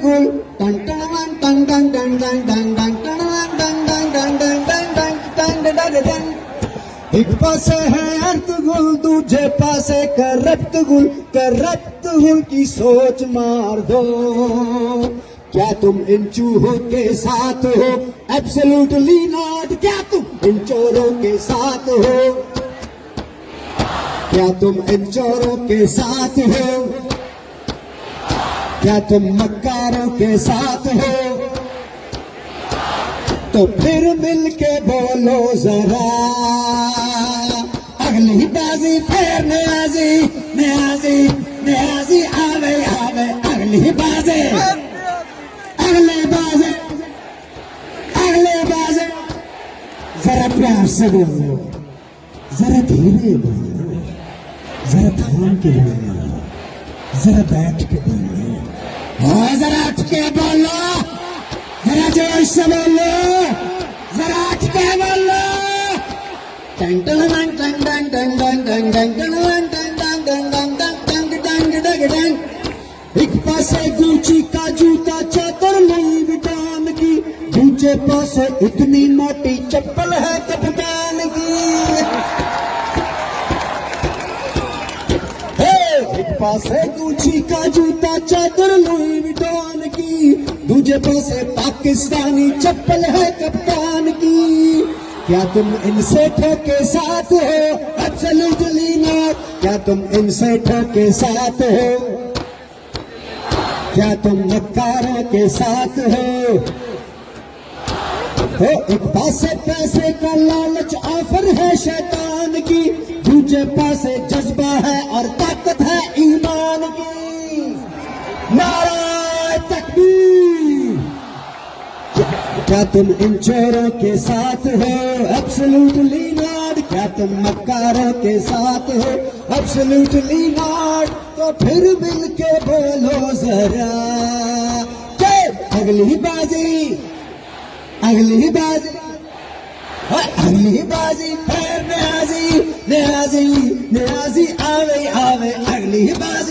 गुल टन टन टन टन टन टन टन टन टन टन टन टन टन टन। एक पासे है अर्तगुल दूजे पासे करप्ट गुल की सोच मार दो। क्या तुम इन चूहों के साथ हो? Absolutely not. क्या तुम इन चोरों के साथ हो? क्या तुम इन चोरों के साथ हो? क्या तुम मक्कारों के साथ हो? तो फिर मिलके बोलो जरा, अगली बाजी फिर न्याजी आवे अगली बाजी जरा प्यार से बोलो, जरा धीरे बोलो, जरा थाम के बोलो, जरा बैठ के बोलो, और जरा उठ के बोलो, जरा जोर से बोलो, जरा उठ के बोलो। एक पासे गुची का जूता चादर लुई विटान की, दूजे पासे इतनी मोटी चप्पल है कप्तान की। एक पासे गुची का जूता चादर लुई विटान की, दूजे पासे पाकिस्तानी चप्पल है कप्तान की। क्या तुम इनसे ठोके साथ हो? Absolutely not. क्या तुम इनसे ठोके साथ हो? क्या तुम मक्कारों के साथ हो? एक पासे पैसे का लालच ऑफर है शैतान की, दूजे पासे जज्बा है और ताकत है ईमान की। नारे तकबीर। क्या तुम इन चोरों के साथ हो? Absolutely not. क्या तुम मक्कारों के साथ हो? Absolutely not. तो फिर मिलके बोलो जरा, अगली बाजी फिर न्याजी आवे अगली बाजी।